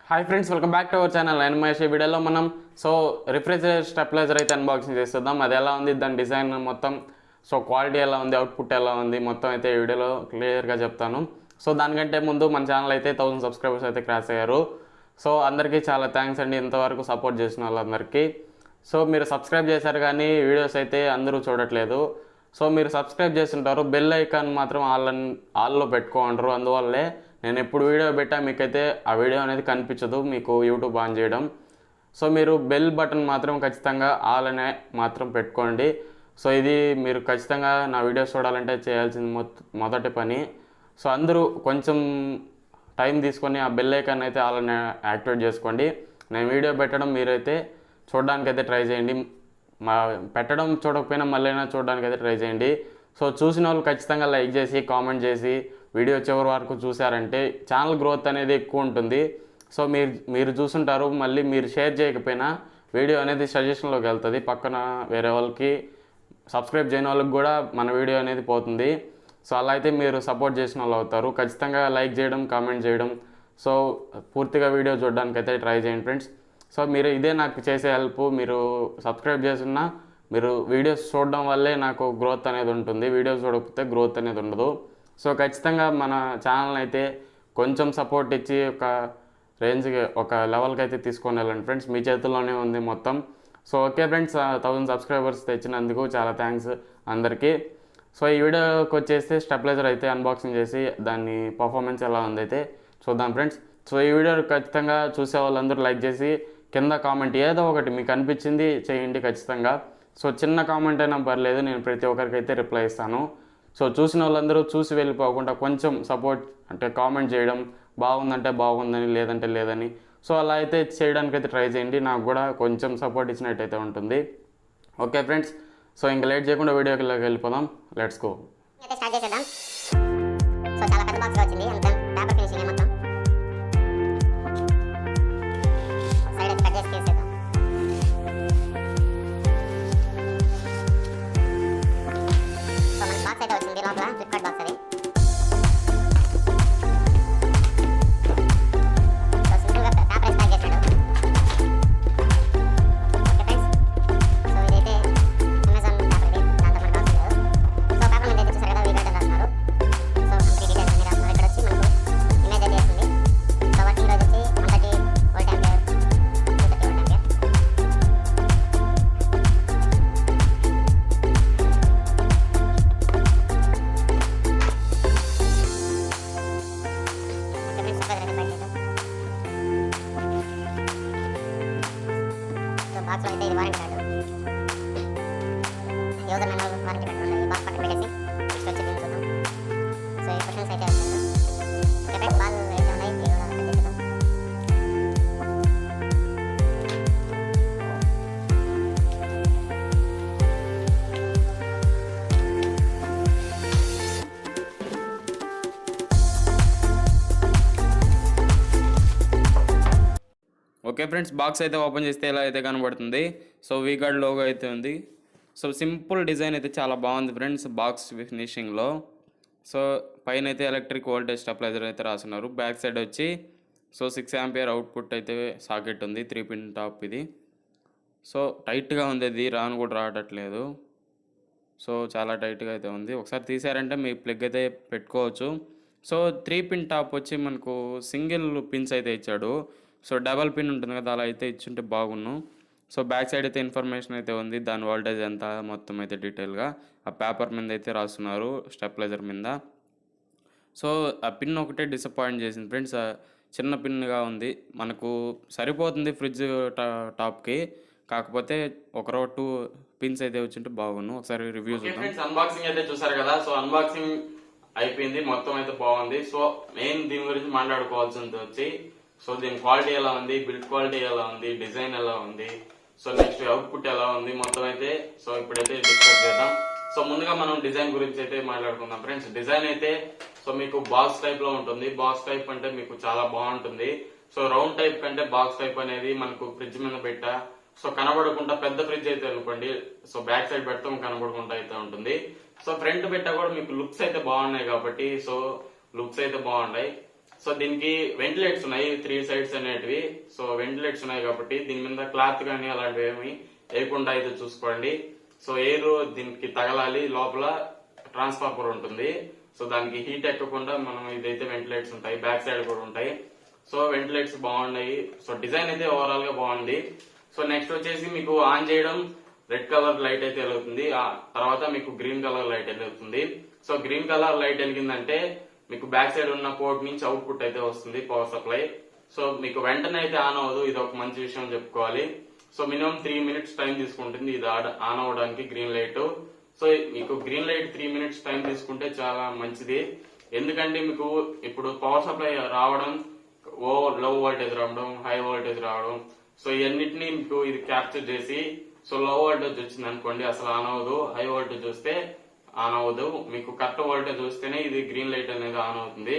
Hi friends, welcome back to our channel. నేను మహేష్. ఈ వీడియోలో మనం రిఫ్రిజిరేటర్ స్టెప్లైజర్ అయితే అన్బాక్సింగ్ చేస్తున్నాం. అది ఎలా ఉంది, దాని డిజైన్ మొత్తం, క్వాలిటీ ఎలా ఉంది, అవుట్పుట్ ఎలా ఉంది, మొత్తం అయితే ఈ వీడియోలో క్లియర్గా చెప్తాను. దానికంటే ముందు మన ఛానల్ అయితే 1000 సబ్స్క్రైబర్స్ అయితే క్రాస్ అయ్యారు. అందరికీ చాలా థ్యాంక్స్ అండి, ఇంతవరకు సపోర్ట్ చేసిన వాళ్ళందరికీ. మీరు సబ్స్క్రైబ్ చేశారు కానీ వీడియోస్ అయితే అందరూ చూడట్లేదు. మీరు సబ్స్క్రైబ్ చేస్తుంటారు, బెల్ ఐకాన్ మాత్రం ఆల్లో పెట్టుకోంటారు. అందువల్లే నేను ఎప్పుడు వీడియో పెట్టా మీకైతే ఆ వీడియో అనేది కనిపించదు, మీకు యూట్యూబ్ ఆన్ చేయడం. మీరు బెల్ బటన్ మాత్రం ఖచ్చితంగా ఆల్ అనే మాత్రం పెట్టుకోండి. ఇది మీరు ఖచ్చితంగా నా వీడియోస్ చూడాలంటే చేయాల్సిన మొదటి పని. అందరూ కొంచెం టైం తీసుకొని ఆ బెల్ ఐకాన్ అయితే ఆల్ అని యాక్టివేట్ చేసుకోండి. నేను వీడియో పెట్టడం మీరైతే చూడడానికైతే ట్రై చేయండి. పెట్టడం చూడకపోయినా మళ్ళీ చూడడానికైతే ట్రై చేయండి. చూసిన వాళ్ళు ఖచ్చితంగా లైక్ చేసి కామెంట్ చేసి వీడియో చివరి వరకు చూసారంటే ఛానల్ గ్రోత్ అనేది ఎక్కువ ఉంటుంది. మీరు చూసుంటారు, మళ్ళీ మీరు షేర్ చేయకపోయినా వీడియో అనేది సజెషన్లోకి వెళ్తుంది, పక్కన వేరే వాళ్ళకి సబ్స్క్రైబ్ చేయని వాళ్ళకి కూడా మన వీడియో అనేది పోతుంది. అలా అయితే మీరు సపోర్ట్ చేసిన వాళ్ళు అవుతారు. ఖచ్చితంగా లైక్ చేయడం, కామెంట్ చేయడం, పూర్తిగా వీడియో చూడడానికి అయితే ట్రై చేయండి ఫ్రెండ్స్. మీరు ఇదే నాకు చేసే హెల్ప్. మీరు సబ్స్క్రైబ్ చేస్తున్నా మీరు వీడియోస్ చూడడం వల్లే నాకు గ్రోత్ అనేది ఉంటుంది. వీడియోస్ చూడకపోతే గ్రోత్ అనేది ఉండదు. ఖచ్చితంగా మన ఛానల్ అయితే కొంచెం సపోర్ట్ ఇచ్చి ఒక రేంజ్కి, ఒక లెవెల్కి అయితే తీసుకొని వెళ్ళండి ఫ్రెండ్స్. మీ చేతుల్లోనే ఉంది మొత్తం. ఓకే ఫ్రెండ్స్, 1000 సబ్స్క్రైబర్స్ తెచ్చినందుకు చాలా థ్యాంక్స్ అందరికీ. ఈ వీడియోకి వచ్చేస్తే స్టెప్లైజర్ అయితే అన్బాక్సింగ్ చేసి దాని పర్ఫార్మెన్స్ ఎలా ఉంది అయితే చూద్దాం ఫ్రెండ్స్. ఈ వీడియో ఖచ్చితంగా చూసే వాళ్ళందరూ లైక్ చేసి కింద కామెంట్ ఏదో ఒకటి మీకు అనిపించింది చేయండి ఖచ్చితంగా. చిన్న కామెంట్ అయినా పర్లేదు, నేను ప్రతి ఒక్కరికైతే రిప్లై ఇస్తాను. చూసిన వాళ్ళందరూ చూసి వెళ్ళిపోకుండా కొంచెం సపోర్ట్, అంటే కామెంట్ చేయడం, బాగుందంటే బాగుందని, లేదంటే లేదని, అలా అయితే చేయడానికైతే ట్రై చేయండి. నాకు కూడా కొంచెం సపోర్ట్ ఇచ్చినట్టయితే ఉంటుంది. ఓకే ఫ్రెండ్స్, ఇంకా లేట్ చేయకుండా వీడియోకి వెళ్ళిపోదాం. Let's go. స్టార్ట్ చేసేద్దాం. చాలా పెద్ద బాక్స్ వచ్చింది, అంతా పేపర్ ఫినిషింగ్ మొత్తం. సైడ్ అయితే కట్ చేసి తీసేద్దాం. మన బాక్స్ అయితే వచ్చింది, లోపల ఫ్లిప్కార్ట్ బాక్స్ అది. సింపుల్గా పేపర్ ప్యాక్ చేసాడు. ఓకే ఫ్రెండ్స్, ఇదైతే అమెజాన్ పేపర్ ఇది, దాంతో మనకు అవసరం లేదు. పేపర్ మీద అయితే చూసారు కదా, వీడియో రాస్తున్నారు. కంప్లీట్ డీటెయిల్స్ అన్ని రాస్తున్నారు. ఇక్కడ వచ్చి మనకు ఇమేజ్ అయితే వేస్తుంది. వర్కింగ్ రోజు వచ్చి 130 వోల్ట్ ఆంపియర్, 230 వోల్ట్ ఆంపియర్. బాక్స్లో అయితే ఇది warranty card, user memory warranty card ఉంది. ఈ బాక్స్ పక్కన పెట్టేసి నెక్స్ట్ వచ్చి దీన్ని చూద్దాం. ఈ క్వశ్చన్స్ అయితే వస్తుంది. ఓకే ఫ్రెండ్స్, బాల్ అయితే ఉన్నాయి, ఇది కూడా కట్ చేద్దాం. ఓకే ఫ్రెండ్స్, బాక్స్ అయితే ఓపెన్ చేస్తే ఎలా అయితే కనబడుతుంది. వీగార్డ్ లోగో అయితే ఉంది. సింపుల్ డిజైన్ అయితే చాలా బాగుంది ఫ్రెండ్స్. బాక్స్ ఫినిషింగ్లో పైన అయితే ఎలక్ట్రిక్ వోల్టేజ్ స్టెప్లైజర్ అయితే రాస్తున్నారు. బ్యాక్ సైడ్ వచ్చి 6 ఆంపియర్ అవుట్పుట్ అయితే సాకెట్ ఉంది, 3 పిన్ టాప్ ఇది. టైట్గా ఉంది, ఇది రాను కూడా రావట్లేదు. చాలా టైట్గా అయితే ఉంది. ఒకసారి తీసారంటే మీ ప్లగ్ అయితే పెట్టుకోవచ్చు. 3 పిన్ టాప్ వచ్చి మనకు సింగిల్ పిన్స్ అయితే ఇచ్చాడు. డబల్ పిన్ ఉంటుంది కదా, అలా అయితే ఇచ్చుంటే బాగున్ను. బ్యాక్ సైడ్ అయితే ఇన్ఫర్మేషన్ అయితే ఉంది, దాని వోల్టేజ్ ఎంత మొత్తం అయితే డీటెయిల్గా ఆ పేపర్ మీద అయితే రాస్తున్నారు, స్టెప్లైజర్ మీద. ఆ పిన్ ఒకటే డిసప్పాయింట్ చేసింది ఫ్రెండ్స్. చిన్న పిన్గా ఉంది, మనకు సరిపోతుంది ఫ్రిడ్జ్ టాప్కి. కాకపోతే ఒక 2 పిన్స్ అయితే వచ్చింటే బాగున్ను. ఒకసారి రివ్యూ చూద్దాం. అన్బాక్సింగ్ అయితే చూసారు కదా. అన్బాక్సింగ్ అయిపోయింది, మొత్తం అయితే బాగుంది. మెయిన్ దీని గురించి మాట్లాడుకోవాల్సింది వచ్చి దీని క్వాలిటీ ఎలా ఉంది, బిల్డ్ క్వాలిటీ ఎలా ఉంది, డిజైన్ ఎలా ఉంది, నెక్స్ట్ అవుట్పుట్ ఎలా ఉంది, మొత్తం అయితే ఇప్పుడైతే డిస్కస్ చేద్దాం. ముందుగా మనం డిజైన్ గురించి అయితే మాట్లాడుకుందాం ఫ్రెండ్స్. డిజైన్ అయితే మీకు బాక్స్ టైప్ లో ఉంటుంది. బాక్స్ టైప్ అంటే మీకు చాలా బాగుంటుంది. రౌండ్ టైప్ కంటే బాక్స్ టైప్ అనేది మనకు ఫ్రిడ్జ్ మీద పెట్టా కనబడకుండా, పెద్ద ఫ్రిడ్జ్ అయితే అనుకోండి, బ్యాక్ సైడ్ పెడతాం కనబడకుండా అయితే ఉంటుంది. ఫ్రంట్ పెట్టా కూడా మీకు లుక్స్ అయితే బాగున్నాయి కాబట్టి లుక్స్ అయితే బాగున్నాయి. సో దీనికి వెంటిలేట్స్ ఉన్నాయి 3 సైడ్స్ అనేటివి. సో వెంటిలేట్స్ ఉన్నాయి కాబట్టి దీని మీద క్లాత్ కానీ అలాంటివి ఏమి వేయకుండా అయితే చూసుకోండి. సో ఎయిర్ దీనికి తగలాలి, లోపల ట్రాన్స్ఫార్మర్ ఉంటుంది. సో దానికి హీట్ ఎక్కకుండా మనం ఇదైతే వెంటిలేట్స్ ఉంటాయి, బ్యాక్ సైడ్ కూడా ఉంటాయి. సో వెంటిలేట్స్ బాగున్నాయి. సో డిజైన్ అయితే ఓవరాల్ గా బాగుంది. సో నెక్స్ట్ వచ్చేసి మీకు ఆన్ చేయడం రెడ్ కలర్ లైట్ అయితే వెలుగుతుంది, ఆ తర్వాత మీకు గ్రీన్ కలర్ లైట్ అయితే వెళ్తుంది. సో గ్రీన్ కలర్ లైట్ వెలిగిందంటే మీకు బ్యాక్ సైడ్ ఉన్న పోర్ట్ నుంచి అవుట్పుట్ అయితే వస్తుంది పవర్ సప్లై. సో మీకు వెంటనే అయితే ఆన్ అవ్వదు, ఇది ఒక మంచి విషయం చెప్పుకోవాలి. సో మినిమం 3 మినిట్స్ టైం తీసుకుంటుంది ఇది ఆన్ అవ్వడానికి గ్రీన్ లైట్. సో మీకు గ్రీన్ లైట్ 3 మినిట్స్ టైం తీసుకుంటే చాలా మంచిది. ఎందుకంటే మీకు ఇప్పుడు పవర్ సప్లై రావడం, లో వోల్టేజ్ రావడం, హై వోల్టేజ్ రావడం, సో ఇవన్నిటిని మీకు ఇది క్యాప్చర్ చేసి, సో లో వోల్టేజ్ వచ్చింది అనుకోండి అసలు ఆన్ అవ్వదు, హై వోల్టేజ్ వస్తే ఆన్ అవ్వదు. మీకు కరెక్ట్ వోల్టేజ్ వస్తేనే ఇది గ్రీన్ లైట్ అనేది ఆన్ అవుతుంది.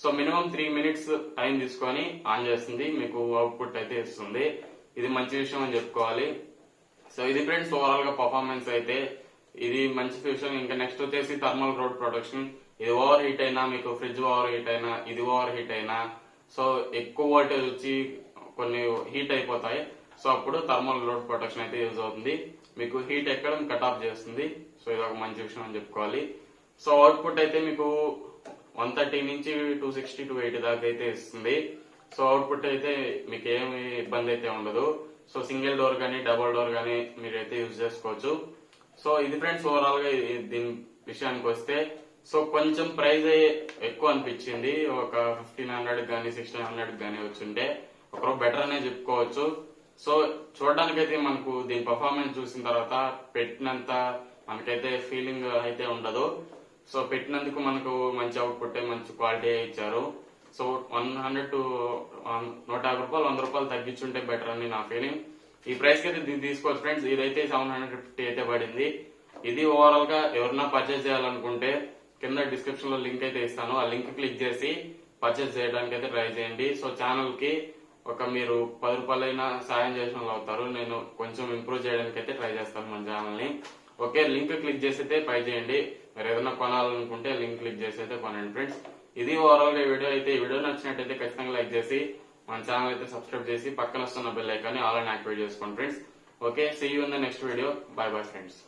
సో మినిమం 3 మినిట్స్ టైం తీసుకొని ఆన్ చేస్తుంది, మీకు అవుట్పుట్ అయితే ఇస్తుంది. ఇది మంచి విషయం అని చెప్పుకోవాలి. సో ఇది ఫ్రెండ్స్ ఓవరాల్ గా పర్ఫార్మెన్స్ అయితే ఇది మంచి విషయం. ఇంకా నెక్స్ట్ వచ్చేసి థర్మల్ రోడ్ ప్రొటెక్షన్. ఇది ఓవర్ హీట్ అయినా, మీకు ఫ్రిడ్జ్ ఓవర్ హీట్ అయినా, ఇది ఓవర్ హీట్ అయినా, సో ఎక్కువ వోల్టేజ్ వచ్చి కొన్ని హీట్ అయిపోతాయి. సో అప్పుడు థర్మల్ లోడ్ ప్రొటెక్షన్ అయితే యూజ్ అవుతుంది, మీకు హీట్ ఎక్కడం కట్ ఆఫ్ చేస్తుంది. సో ఇది ఒక మంచి విషయం అని చెప్పుకోవాలి. సో అవుట్పుట్ అయితే మీకు 130 నుంచి 260 to 80 దాకా అయితే ఇస్తుంది. సో అవుట్పుట్ అయితే మీకు ఏమి ఇబ్బంది అయితే ఉండదు. సో సింగిల్ డోర్ కానీ డబుల్ డోర్ కానీ మీరైతే యూజ్ చేసుకోవచ్చు. సో ఇది ఫ్రెండ్స్ ఓవరాల్ గా దీని విషయానికి వస్తే సో కొంచెం ప్రైస్ ఎక్కువ అనిపించింది. ఒక 1500 కానీ 1600 కానీ వచ్చుంటే ఒక బెటర్ అనే చెప్పుకోవచ్చు. సో చూడడానికైతే మనకు దీని పర్ఫార్మెన్స్ చూసిన తర్వాత పెట్టినంత మనకైతే ఫీలింగ్ అయితే ఉండదు. సో పెట్టినందుకు మనకు మంచి అవుట్పుట్, మంచి క్వాలిటీ ఇచ్చారు. సో 100 to 150 రూపాయలు 100 రూపాయలు తగ్గించుంటే బెటర్ అని నా ఫీలింగ్. ఈ ప్రైస్ కి అయితే దీన్ని తీసుకోవచ్చు ఫ్రెండ్స్. ఇదైతే 750 అయితే పడింది. ఇది ఓవరాల్ గా ఎవరన్నా పర్చేస్ చేయాలనుకుంటే కింద డిస్క్రిప్షన్ లో లింక్ అయితే ఇస్తాను, ఆ లింక్ క్లిక్ చేసి పర్చేస్ చేయడానికి అయితే ట్రై చేయండి. సో ఛానల్ కి ఒక మీరు 10 రూపాయలైనా సాయం చేసిన వాళ్ళు అవుతారు. నేను కొంచెం ఇంప్రూవ్ చేయడానికి అయితే ట్రై చేస్తాను మన ఛానల్ ని. ఓకే, లింక్ క్లిక్ చేసి అయితే పై చేయండి. మీరు ఏదైనా కొనాలనుకుంటే లింక్ క్లిక్ చేసి అయితే కొనండి ఫ్రెండ్స్. ఇది ఓవరాల్ గా వీడియో అయితే. ఈ వీడియో నచ్చినట్టయితే ఖచ్చితంగా లైక్ చేసి మన ఛానల్ అయితే సబ్స్క్రైబ్ చేసి పక్కన వస్తున్న బెల్ ఐకాన్ ఆల్ అని యాక్టివేట్ చేసుకోండి friends. Okay, see you in the next video. Bye bye friends.